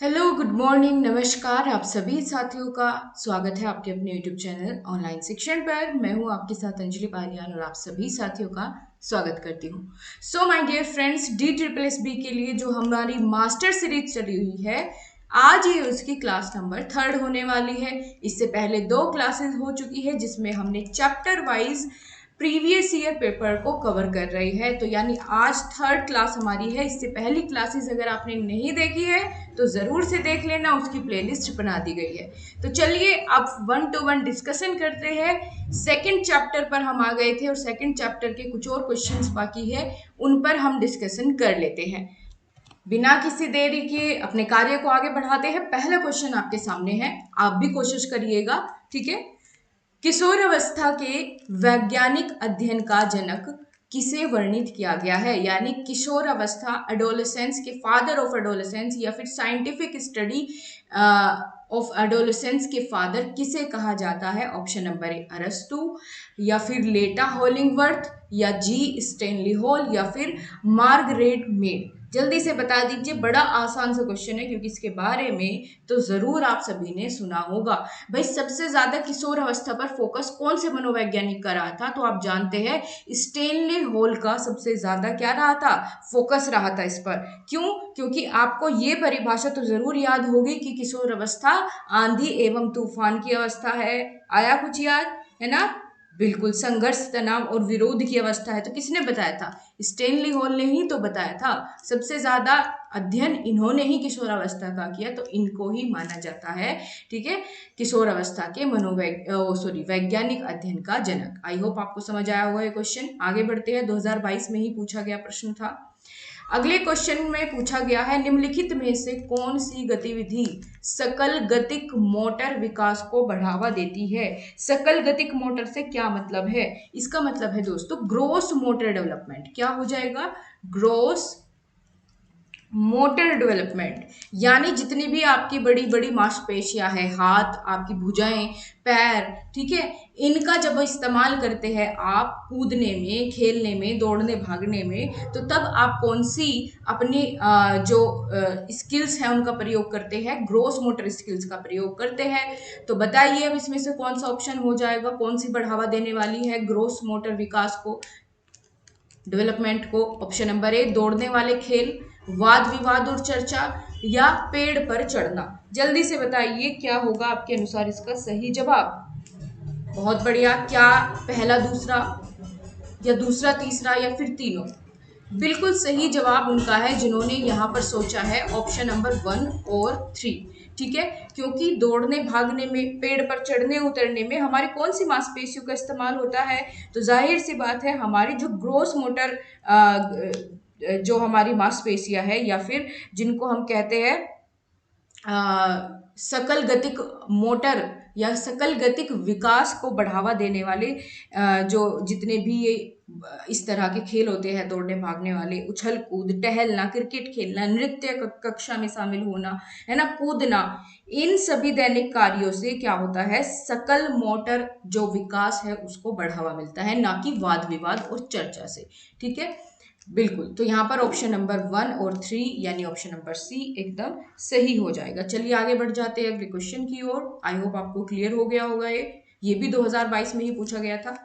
Hello, good morning, नमस्कार। आप सभी साथियों का स्वागत है आपके अपने यूट्यूब चैनल ऑनलाइन शिक्षण पर। मैं हूं आपके साथ अंजलि पालियान और आप सभी साथियों का स्वागत करती हूं। So my dear friends, DSSB के लिए जो हमारी मास्टर सीरीज चली हुई है, आज ये उसकी क्लास नंबर 3 होने वाली है। इससे पहले 2 क्लासेस हो चुकी है जिसमें हमने chapter wise previous year paper को कवर कर रही है। तो यानी आज 3rd क्लास हमारी है। इससे पहली क्लासेस अगर आपने नहीं देखी है तो ज़रूर से देख लेना, उसकी प्लेलिस्ट बना दी गई है। तो चलिए अब 1 to 1 डिस्कशन करते हैं। सेकंड चैप्टर पर हम आ गए थे और सेकंड चैप्टर के कुछ और क्वेश्चंस बाकी है, उन पर हम डिस्कशन कर लेते हैं। बिना किसी देरी के अपने कार्य को आगे बढ़ाते हैं। पहला क्वेश्चन आपके सामने है, आप भी कोशिश करिएगा, ठीक है। किशोर अवस्था के वैज्ञानिक अध्ययन का जनक किसे वर्णित किया गया है? यानी किशोर अवस्था, एडोलेसेंस के फादर ऑफ एडोलेसेंस या फिर साइंटिफिक स्टडी ऑफ एडोलेसेंस के फादर किसे कहा जाता है? ऑप्शन नंबर ए अरस्तु, या फिर लेटा होलिंगवर्थ, या जी स्टेनली हॉल, या फिर मार्गरेट मेड। जल्दी से बता दीजिए, बड़ा आसान सा क्वेश्चन है क्योंकि इसके बारे में तो जरूर आप सभी ने सुना होगा। भाई, सबसे ज्यादा किशोर अवस्था पर फोकस कौन से मनोवैज्ञानिक का रहा था? तो आप जानते हैं स्टेनले हॉल का सबसे ज्यादा क्या रहा था? फोकस रहा था इस पर। क्यों? क्योंकि आपको ये परिभाषा तो जरूर याद होगी कि किशोर अवस्था आंधी एवं तूफान की अवस्था है। आया कुछ याद है ना? बिल्कुल, संघर्ष, तनाव और विरोध की अवस्था है। तो किसने बताया था? स्टेनली हॉल ने ही तो बताया था। सबसे ज्यादा अध्ययन इन्होंने ही किशोरावस्था का किया, तो इनको ही माना जाता है, ठीक है, किशोर अवस्था के वैज्ञानिक अध्ययन का जनक। आई होप आपको समझ आया होगा ये क्वेश्चन। आगे बढ़ते हैं, 2022 में ही पूछा गया प्रश्न था। अगले क्वेश्चन में पूछा गया है, निम्नलिखित में से कौन सी गतिविधि सकल गतिक मोटर विकास को बढ़ावा देती है? सकल गतिक मोटर से क्या मतलब है? इसका मतलब है दोस्तों ग्रोस मोटर डेवलपमेंट। क्या हो जाएगा? Gross motor development. यानी जितनी भी आपकी बड़ी बड़ी मांसपेशियां हैं, हाथ, आपकी भुजाएं, पैर, ठीक है, इनका जब इस्तेमाल करते हैं आप कूदने में, खेलने में, दौड़ने भागने में, तो तब आप कौन सी अपनी जो स्किल्स हैं उनका प्रयोग करते हैं? ग्रोस मोटर स्किल्स का प्रयोग करते हैं। तो बताइए अब इसमें से कौन सा ऑप्शन हो जाएगा? कौन सी बढ़ावा देने वाली है ग्रोस मोटर विकास को, डेवलपमेंट को? ऑप्शन नंबर ए दौड़ने वाले खेल, वाद विवाद और चर्चा, या पेड़ पर चढ़ना। जल्दी से बताइए क्या होगा आपके अनुसार इसका सही जवाब? बहुत बढ़िया। क्या पहला दूसरा, या दूसरा तीसरा, या फिर तीनों? बिल्कुल सही जवाब उनका है जिन्होंने यहाँ पर सोचा है ऑप्शन नंबर 1 और 3, ठीक है। क्योंकि दौड़ने भागने में, पेड़ पर चढ़ने उतरने में हमारी कौन सी मांसपेशियों का इस्तेमाल होता है? तो जाहिर सी बात है हमारी जो ग्रोस मोटर जो हमारी मांसपेशियां है, या फिर जिनको हम कहते हैं सकल गतिक मोटर या सकल गतिक विकास को बढ़ावा देने वाले जो जितने भी ये इस तरह के खेल होते हैं, दौड़ने भागने वाले, उछल कूद, टहलना, क्रिकेट खेलना, नृत्य कक्षा में शामिल होना, है ना, कूदना, इन सभी दैनिक कार्यों से क्या होता है? सकल मोटर जो विकास है उसको बढ़ावा मिलता है, ना कि वाद विवाद और चर्चा से, ठीक है। बिल्कुल, तो यहाँ पर ऑप्शन नंबर 1 और 3 यानी ऑप्शन नंबर सी एकदम सही हो जाएगा। चलिए आगे बढ़ जाते हैं अगले क्वेश्चन की ओर। आई होप आपको क्लियर हो गया होगा। ये भी 2022 में ही पूछा गया था।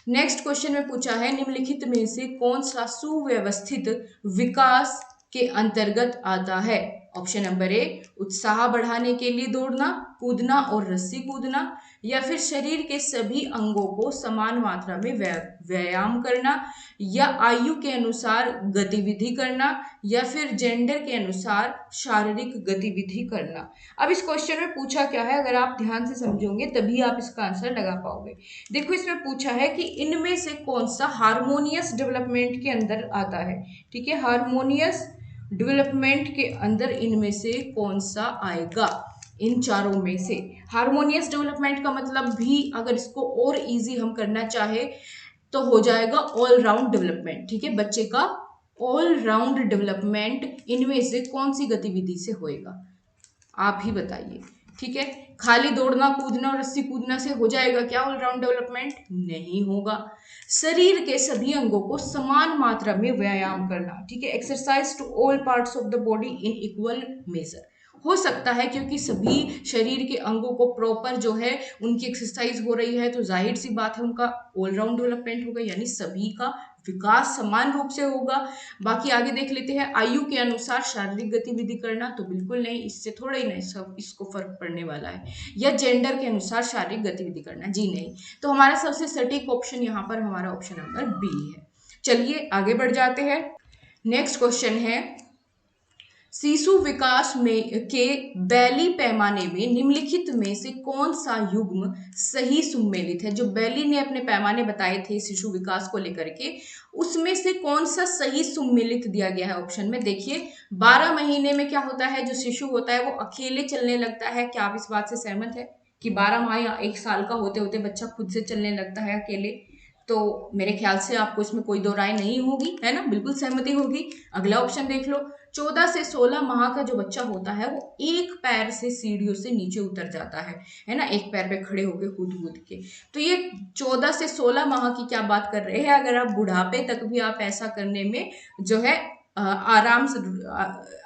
नेक्स्ट क्वेश्चन में पूछा है, निम्नलिखित में से कौन सा सुव्यवस्थित विकास के अंतर्गत आता है? ऑप्शन नंबर ए उत्साह बढ़ाने के लिए दौड़ना, कूदना और रस्सी कूदना, या फिर शरीर के सभी अंगों को समान मात्रा में व्यायाम करना, या आयु के अनुसार गतिविधि करना, या फिर जेंडर के अनुसार शारीरिक गतिविधि करना। अब इस क्वेश्चन में पूछा क्या है, अगर आप ध्यान से समझोगे तभी आप इसका आंसर लगा पाओगे। देखो, इसमें पूछा है कि इनमें से कौन सा हार्मोनियस डेवलपमेंट के अंदर आता है, ठीक है। हार्मोनियस डेवलपमेंट के अंदर इनमें से कौन सा आएगा? इन चारों में से हार्मोनियस डेवलपमेंट का मतलब भी अगर इसको और इजी हम करना चाहे तो हो जाएगा ऑल राउंड डेवलपमेंट, ठीक है। बच्चे का ऑल राउंड डेवलपमेंट इनमें से कौन सी गतिविधि से होएगा? आप ही बताइए, ठीक है। खाली दौड़ना, कूदना और रस्सी कूदना से हो जाएगा क्या ऑल राउंड डेवलपमेंट? नहीं होगा। शरीर के सभी अंगों को समान मात्रा में व्यायाम करना, ठीक है। Exercise to all parts of the body in equal measure. हो सकता है क्योंकि सभी शरीर के अंगों को प्रॉपर जो है उनकी एक्सरसाइज हो रही है, तो जाहिर सी बात है उनका ऑलराउंड डेवलपमेंट होगा, यानी सभी का विकास समान रूप से होगा। बाकी आगे देख लेते हैं, आयु के अनुसार शारीरिक गतिविधि करना, तो बिल्कुल नहीं, इससे थोड़ा ही नहीं सब इसको फर्क पड़ने वाला है। या जेंडर के अनुसार शारीरिक गतिविधि करना, जी नहीं। तो हमारा सबसे सटीक ऑप्शन यहाँ पर हमारा ऑप्शन नंबर बी है। चलिए आगे बढ़ जाते हैं। नेक्स्ट क्वेश्चन है, शिशु विकास में के बैली पैमाने में निम्नलिखित में से कौन सा युग्म सही सुमेलित है। जो बैली ने अपने पैमाने बताए थे शिशु विकास को लेकर के, उसमें से कौन सा सही सुमेलित दिया गया है ऑप्शन में। देखिए 12 महीने में क्या होता है, जो शिशु होता है वो अकेले चलने लगता है। क्या आप इस बात से सहमत है कि 12 माह या 1 साल का होते होते बच्चा खुद से चलने लगता है अकेले? तो मेरे ख्याल से आपको इसमें कोई दो राय नहीं होगी, है ना, बिल्कुल सहमति होगी। अगला ऑप्शन देख लो, 14 से 16 माह का जो बच्चा होता है वो एक पैर से सीढ़ियों से नीचे उतर जाता है ना, एक पैर पे खड़े होकर कूद कूद के। तो ये 14 से 16 माह की क्या बात कर रहे हैं। अगर आप बुढ़ापे तक भी आप ऐसा करने में जो है आराम से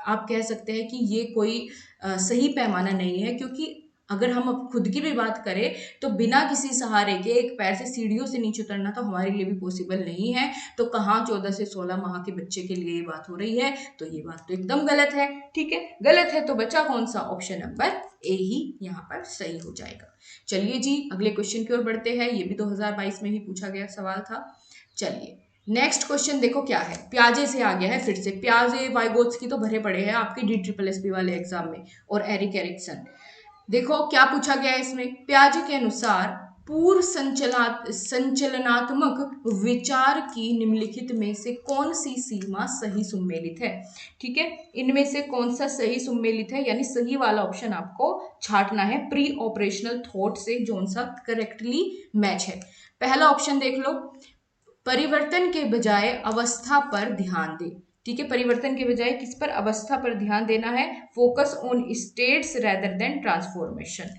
आप कह सकते हैं कि ये कोई सही पैमाना नहीं है, क्योंकि अगर हम अब खुद की भी बात करें तो बिना किसी सहारे के एक पैर से सीढ़ियों से नीचे उतरना तो हमारे लिए भी पॉसिबल नहीं है। तो कहाँ 14 से 16 माह के बच्चे के लिए ये बात हो रही है, तो ये बात तो एकदम गलत है। ठीक है, गलत है, तो बचा कौन सा, ऑप्शन नंबर ए ही यहाँ पर सही हो जाएगा। चलिए जी अगले क्वेश्चन की ओर बढ़ते हैं। ये भी 2022 में ही पूछा गया सवाल था। चलिए नेक्स्ट क्वेश्चन देखो क्या है, प्याजे से आ गया है फिर से। प्याजे वाइगोत्स्की तो भरे पड़े हैं आपके DSSB वाले एग्जाम में, और एरिक एरिक्सन। देखो क्या पूछा गया है इसमें, प्याजे के अनुसार पूर्व संचलनात्मक विचार की निम्नलिखित में से कौन सी सीमा सही सुमेलित है। ठीक है, इनमें से कौन सा सही सुमेलित है, यानी सही वाला ऑप्शन आपको छांटना है प्री ऑपरेशनल थॉट से, जो सा करेक्टली मैच है। पहला ऑप्शन देख लो, परिवर्तन के बजाय अवस्था पर ध्यान दे। ठीक है, परिवर्तन के बजाय किस पर, अवस्था पर ध्यान देना है। Focus on states rather than transformation.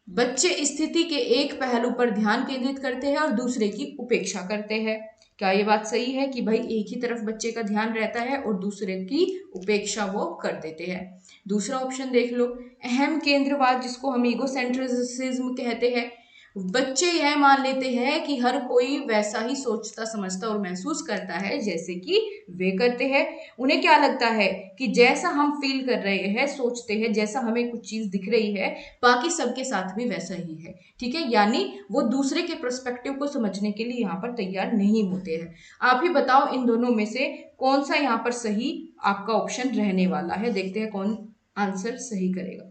बच्चे स्थिति के एक पहलू पर ध्यान केंद्रित करते हैं और दूसरे की उपेक्षा करते हैं। क्या ये बात सही है कि भाई एक ही तरफ बच्चे का ध्यान रहता है और दूसरे की उपेक्षा वो कर देते हैं। दूसरा ऑप्शन देख लो, अहम केंद्रवाद, जिसको हम ईगोसेंट्रिसिज्म कहते हैं। बच्चे यह मान लेते हैं कि हर कोई वैसा ही सोचता समझता और महसूस करता है जैसे कि वे करते हैं। उन्हें क्या लगता है कि जैसा हम फील कर रहे हैं, सोचते हैं, जैसा हमें कुछ चीज दिख रही है, बाकी सबके साथ भी वैसा ही है। ठीक है, यानी वो दूसरे के पर्सपेक्टिव को समझने के लिए यहाँ पर तैयार नहीं होते हैं। आप ही बताओ इन दोनों में से कौन सा यहाँ पर सही आपका ऑप्शन रहने वाला है। देखते हैं कौन आंसर सही करेगा।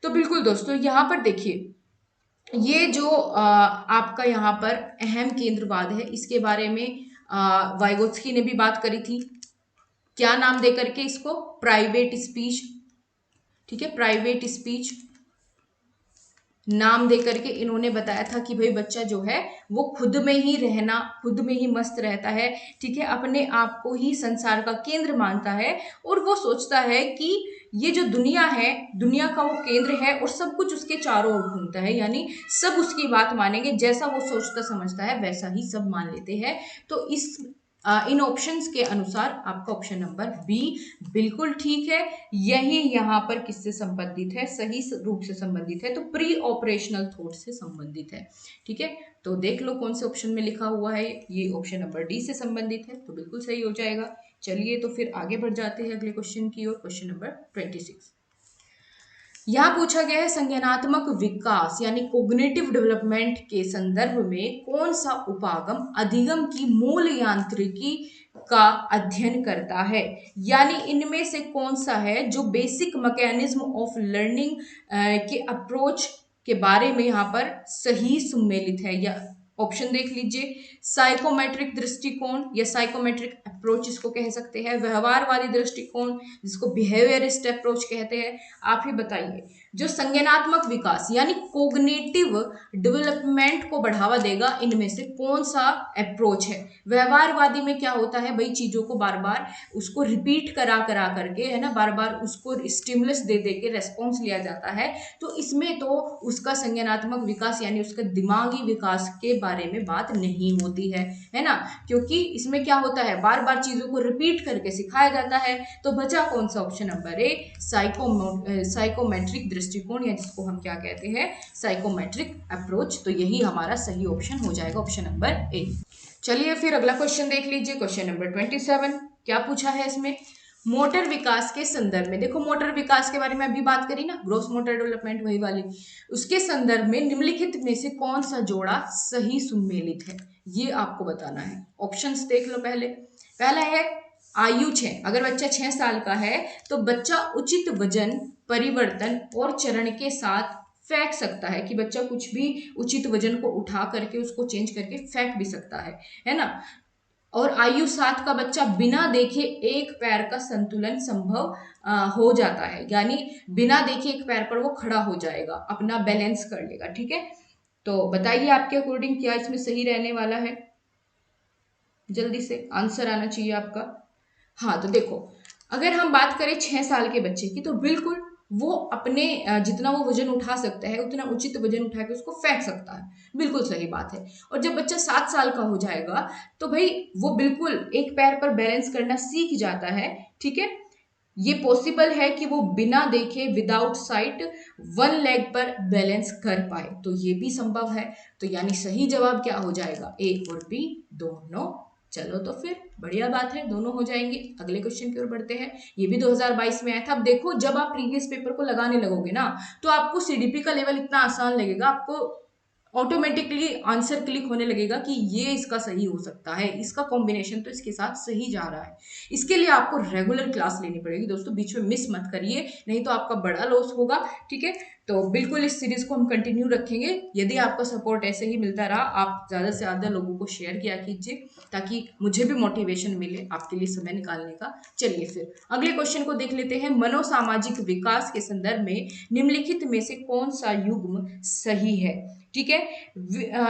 तो बिल्कुल दोस्तों यहाँ पर देखिए, ये जो आपका यहाँ पर अहम केंद्रवाद है, इसके बारे में वाइगोत्स्की ने भी बात करी थी। क्या नाम दे करके इसको, प्राइवेट स्पीच। ठीक है, प्राइवेट स्पीच नाम दे करके इन्होंने बताया था कि भाई बच्चा जो है वो खुद में ही रहना, खुद में ही मस्त रहता है। ठीक है, अपने आप को ही संसार का केंद्र मानता है और वो सोचता है कि ये जो दुनिया है, दुनिया का वो केंद्र है और सब कुछ उसके चारों ओर घूमता है, यानी सब उसकी बात मानेंगे, जैसा वो सोचता समझता है वैसा ही सब मान लेते हैं। तो इस इन ऑप्शंस के अनुसार आपका ऑप्शन नंबर बी बिल्कुल ठीक है। यही यहाँ पर किससे संबंधित है, सही रूप से संबंधित है, तो प्री ऑपरेशनल थॉट से संबंधित है। ठीक है, तो देख लो कौन से ऑप्शन में लिखा हुआ है, ये ऑप्शन नंबर डी से संबंधित है, तो बिल्कुल सही हो जाएगा। चलिए तो फिर आगे बढ़ जाते हैं अगले क्वेश्चन की ओर, क्वेश्चन नंबर 26। यहाँ पूछा गया है, संज्ञानात्मक विकास यानी कोग्निटिव डेवलपमेंट के संदर्भ में कौन सा उपागम अधिगम की मूल यांत्रिकी का अध्ययन करता है। यानी इनमें से कौन सा है जो बेसिक मैकेनिज्म ऑफ लर्निंग के अप्रोच के बारे में यहाँ पर सही सुमेलित है। या ऑप्शन देख लीजिए, साइकोमेट्रिक दृष्टिकोण या साइकोमेट्रिक अप्रोच इसको कह सकते हैं, व्यवहारवादी दृष्टिकोण जिसको बिहेवियरिस्ट अप्रोच कहते हैं। आप ही बताइए जो संज्ञानात्मक विकास यानी कोग्निटिव डेवलपमेंट को बढ़ावा देगा, इनमें से कौन सा अप्रोच है? व्यवहारवादी में क्या होता है भाई, चीजों को बार बार उसको रिपीट करा करा करके, है ना, बार बार उसको स्टिमुलस दे दे के रेस्पॉन्स लिया जाता है। तो इसमें तो उसका संज्ञानात्मक विकास यानी उसका दिमागी विकास के बारे में बात नहीं होती है ना, क्योंकि इसमें क्या होता है, बार बार चीजों को रिपीट करके सिखाया जाता है। तो बचा कौन सा? ऑप्शन नंबर ए, साइकोमेट्रिक दृष्टिकोण, या जिसको हम क्या कहते हैं, साइकोमेट्रिक अप्रोच। तो यही हमारा सही ऑप्शन हो जाएगा, ऑप्शन नंबर ए। चलिए फिर अगला क्वेश्चन देख लीजिए, क्वेश्चन नंबर 27। क्या पूछा है इसमें? मोटर विकास के संदर्भ में, देखो मोटर विकास के बारे में अभी बात करी ना, ग्रोस मोटर डेवलपमेंट वही वाली, उसके संदर्भ में निम्नलिखित में से कौन सा जोड़ा सही सुमेलित है, ये आपको बताना है। ऑप्शंस देख लो। पहला है आयु 6, अगर बच्चा 6 साल का है तो बच्चा उचित वजन परिवर्तन और चरण के साथ फेंक सकता है, कि बच्चा कुछ भी उचित वजन को उठा करके उसको चेंज करके फेंक भी सकता है ना। और आयु 7 का बच्चा बिना देखे एक पैर का संतुलन संभव हो जाता है, यानी बिना देखे एक पैर पर वो खड़ा हो जाएगा, अपना बैलेंस कर लेगा। ठीक है, तो बताइए आपके अकॉर्डिंग क्या इसमें सही रहने वाला है? जल्दी से आंसर आना चाहिए आपका। हाँ, तो देखो अगर हम बात करें 6 साल के बच्चे की, तो बिल्कुल वो अपने जितना वो वजन उठा सकता है उतना उचित वजन उठा के उसको फेंक सकता है, बिल्कुल सही बात है। और जब बच्चा 7 साल का हो जाएगा तो भाई वो बिल्कुल एक पैर पर बैलेंस करना सीख जाता है। ठीक है, ये पॉसिबल है कि वो बिना देखे विदाउट साइट वन लेग पर बैलेंस कर पाए, तो ये भी संभव है। तो यानी सही जवाब क्या हो जाएगा? ए और बी दोनों। चलो तो फिर बढ़िया बात है, दोनों हो जाएंगे। अगले क्वेश्चन की ओर बढ़ते हैं, ये भी 2022 में आया था। अब देखो जब आप प्रीवियस पेपर को लगाने लगोगे ना, तो आपको सीडीपी का लेवल इतना आसान लगेगा, आपको ऑटोमेटिकली आंसर क्लिक होने लगेगा कि ये इसका सही हो सकता है, इसका कॉम्बिनेशन तो इसके साथ सही जा रहा है। इसके लिए आपको रेगुलर क्लास लेनी पड़ेगी दोस्तों, बीच में मिस मत करिए, नहीं तो आपका बड़ा लॉस होगा। ठीक है, तो बिल्कुल इस सीरीज को हम कंटिन्यू रखेंगे। यदि आपका सपोर्ट ऐसे ही मिलता रहा, आप ज़्यादा से ज़्यादा लोगों को शेयर किया कीजिए, ताकि मुझे भी मोटिवेशन मिले आपके लिए समय निकालने का। चलिए फिर अगले क्वेश्चन को देख लेते हैं। मनोसामाजिक विकास के संदर्भ में निम्नलिखित में से कौन सा युग्म सही है? ठीक है,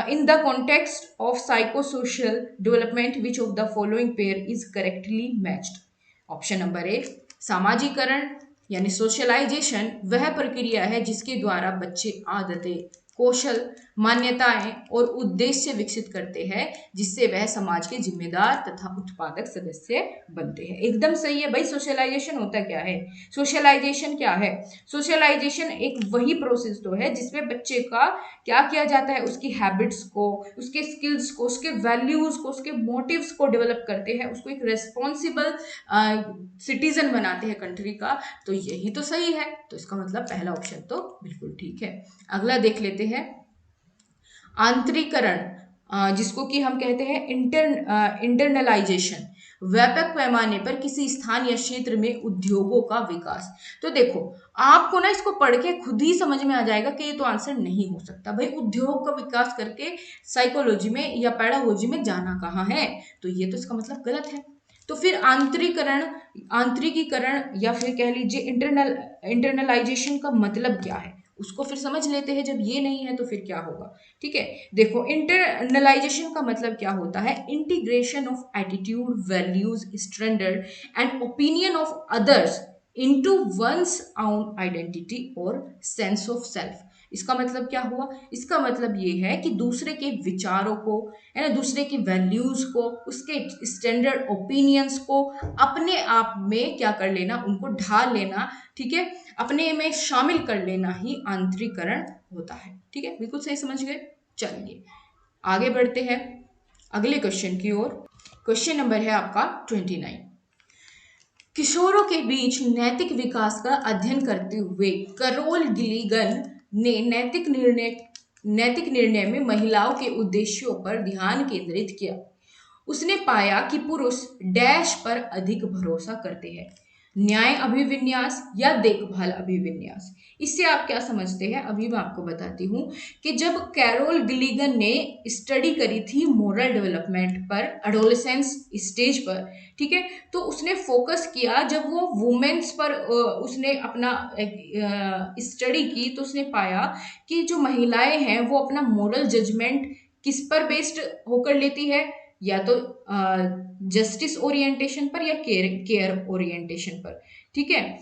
in the context of psychosocial development which of the following pair is correctly matched? Option number A, सामाजिकरण यानी सोशलाइजेशन वह प्रक्रिया है जिसके द्वारा बच्चे आदतें, कौशल, मान्यताएं और उद्देश्य विकसित करते हैं, जिससे वह समाज के जिम्मेदार तथा उत्पादक सदस्य बनते हैं। एकदम सही है भाई। सोशलाइजेशन होता क्या है? सोशलाइजेशन क्या है? सोशलाइजेशन एक वही प्रोसेस तो है जिसमें बच्चे का क्या किया जाता है, उसकी हैबिट्स को, उसके स्किल्स को, उसके वैल्यूज को, उसके मोटिव्स को डेवलप करते हैं, उसको एक रेस्पॉन्सिबल सिटीजन बनाते हैं कंट्री का। तो यही तो सही है, तो इसका मतलब पहला ऑप्शन तो बिल्कुल ठीक है। अगला देख लेते हैं, आंतरिकरण, जिसको कि हम कहते हैं इंटरनलाइजेशन, व्यापक पैमाने पर किसी स्थान या क्षेत्र में उद्योगों का विकास। तो देखो आपको ना इसको पढ़ के खुद ही समझ में आ जाएगा कि ये तो आंसर नहीं हो सकता भाई। उद्योग का विकास करके साइकोलॉजी में या पेडागोजी में जाना कहाँ है? तो ये तो इसका मतलब गलत है। तो फिर आंतरिकीकरण या फिर कह लीजिए इंटरनलाइजेशन का मतलब क्या है, उसको फिर समझ लेते हैं। जब ये नहीं है तो फिर क्या होगा? ठीक है, देखो इंटरनलाइजेशन का मतलब क्या होता है? Integration of attitude, values, standard and opinion of others into one's own identity और सेंस ऑफ सेल्फ। इसका मतलब क्या हुआ? इसका मतलब ये है कि दूसरे के विचारों को, है ना, दूसरे की वैल्यूज को, उसके स्टैंडर्ड ओपिनियंस को अपने आप में क्या कर लेना, उनको ढाल लेना। ठीक है, अपने में शामिल कर लेना ही आंतरिकरण होता है। ठीक है, बिल्कुल सही समझ गए। चलिए आगे बढ़ते हैं अगले क्वेश्चन की ओर। क्वेश्चन नंबर है आपका 29। किशोरों के बीच नैतिक विकास का अध्ययन करते हुए करोल गिलिगन ने नैतिक निर्णय में महिलाओं के उद्देश्यों पर ध्यान केंद्रित किया। उसने पाया कि पुरुष डैश पर अधिक भरोसा करते हैं, न्याय अभिविन्यास या देखभाल अभिविन्यास। इससे आप क्या समझते हैं अभी मैं आपको बताती हूँ कि जब कैरोल गिलिगन ने स्टडी करी थी मोरल डेवलपमेंट पर एडोलेसेंस स्टेज पर, ठीक है, तो उसने फोकस किया जब वो वुमेन्स पर उसने अपना स्टडी की, तो उसने पाया कि जो महिलाएं हैं वो अपना मोरल जजमेंट किस पर बेस्ड होकर लेती है, या तो जस्टिस ओरिएंटेशन पर या केयर ओरिएंटेशन पर, ठीक है।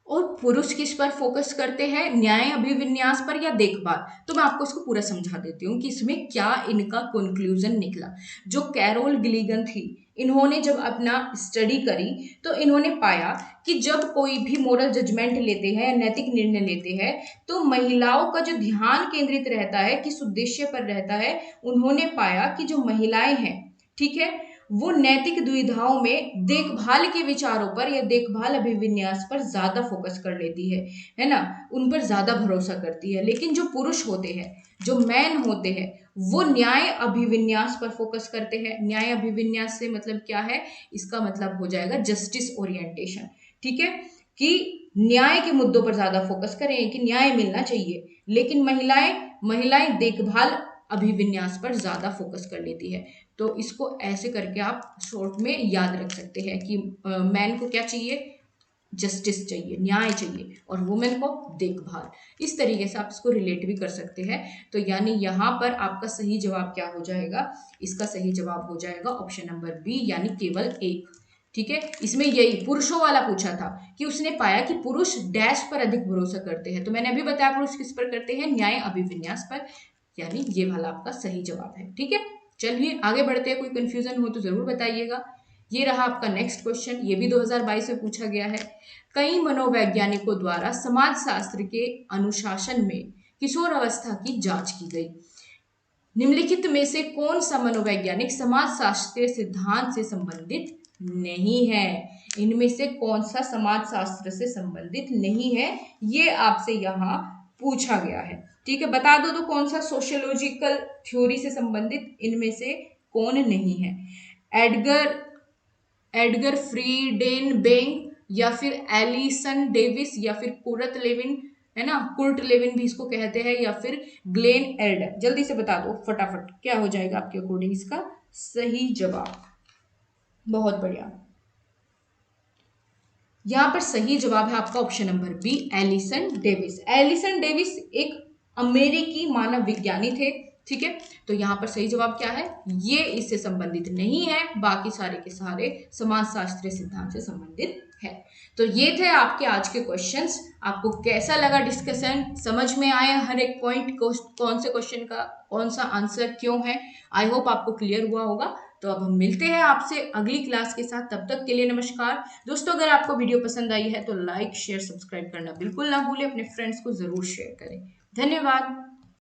और पुरुष किस पर फोकस करते हैं, न्याय अभिविन्यास पर या देखभाल। तो मैं आपको इसको पूरा समझा देती हूँ कि इसमें क्या इनका कंक्लूजन निकला। जो कैरोल गिलिगन थी, इन्होंने जब अपना स्टडी करी तो इन्होंने पाया कि जब कोई भी मोरल जजमेंट लेते हैं या नैतिक निर्णय लेते हैं तो महिलाओं का जो ध्यान केंद्रित रहता है किस उद्देश्य पर रहता है। उन्होंने पाया कि जो महिलाएं हैं, ठीक है, वो नैतिक दुविधाओं में देखभाल के विचारों पर या देखभाल अभिविन्यास पर ज्यादा फोकस कर लेती है ना, उन पर ज्यादा भरोसा करती है। लेकिन जो पुरुष होते हैं, जो मैन होते हैं, वो न्याय अभिविन्यास पर फोकस करते हैं। न्याय अभिविन्यास से मतलब क्या है, इसका मतलब हो जाएगा जस्टिस ओरिएंटेशन, ठीक है, कि न्याय के मुद्दों पर ज्यादा फोकस करें कि न्याय मिलना चाहिए। लेकिन महिलाएं देखभाल अभिविन्यास पर ज्यादा फोकस कर लेती है। तो इसको ऐसे करके आप शॉर्ट में याद रख सकते हैं कि मैन को क्या चाहिए, जस्टिस चाहिए, न्याय चाहिए, और वुमेन को देखभाल। इस तरीके से आप इसको रिलेट भी कर सकते हैं। तो यानी यहाँ पर आपका सही जवाब क्या हो जाएगा, इसका सही जवाब हो जाएगा ऑप्शन नंबर बी, यानी केवल एक, ठीक है। इसमें यही पुरुषों वाला पूछा था कि उसने पाया कि पुरुष डैश पर अधिक भरोसा करते हैं, तो मैंने अभी बताया पुरुष किस पर करते हैं, न्याय अभिविन्यास पर, यानी ये वाला आपका सही जवाब है, ठीक है। चलिए आगे बढ़ते हैं, कोई कंफ्यूजन हो तो जरूर बताइएगा। ये रहा आपका नेक्स्ट क्वेश्चन, ये भी 2022 में पूछा गया है। कई मनोवैज्ञानिकों द्वारा समाजशास्त्र के अनुशासन में किशोर अवस्था की जांच की गई। निम्नलिखित में से कौन सा मनोवैज्ञानिक समाजशास्त्रीय सिद्धांत से संबंधित नहीं है। इनमें से कौन सा समाजशास्त्र से संबंधित नहीं है, ये आपसे यहाँ पूछा गया है, ठीक है। बता दो तो कौन सा सोशियोलॉजिकल थ्योरी से संबंधित इनमें से कौन नहीं है। एडगर फ्रीडेनबेंग, या फिर एलिसन डेविस, या फिर कुर्ट लेविन, है ना, कुर्ट लेविन भी इसको कहते हैं, या फिर ग्लेन एल्डर। जल्दी से बता दो फटाफट क्या हो जाएगा आपके अकॉर्डिंग इसका सही जवाब। बहुत बढ़िया, यहाँ पर सही जवाब है आपका option number B, Allison Davis. Allison Davis एक अमेरिकी मानव विज्ञानी थे, ठीक है। तो यहाँ पर सही जवाब क्या है, ये इससे संबंधित नहीं है, बाकी सारे के सारे समाजशास्त्रीय सिद्धांत से संबंधित है। तो ये थे आपके आज के क्वेश्चंस। आपको कैसा लगा डिस्कशन, समझ में आए हर एक पॉइंट, कौन से क्वेश्चन का कौन सा आंसर क्यों है। आई होप आपको क्लियर हुआ होगा। तो अब हम मिलते हैं आपसे अगली क्लास के साथ, तब तक के लिए नमस्कार दोस्तों। अगर आपको वीडियो पसंद आई है तो लाइक शेयर सब्सक्राइब करना बिल्कुल ना भूलें, अपने फ्रेंड्स को जरूर शेयर करें। धन्यवाद।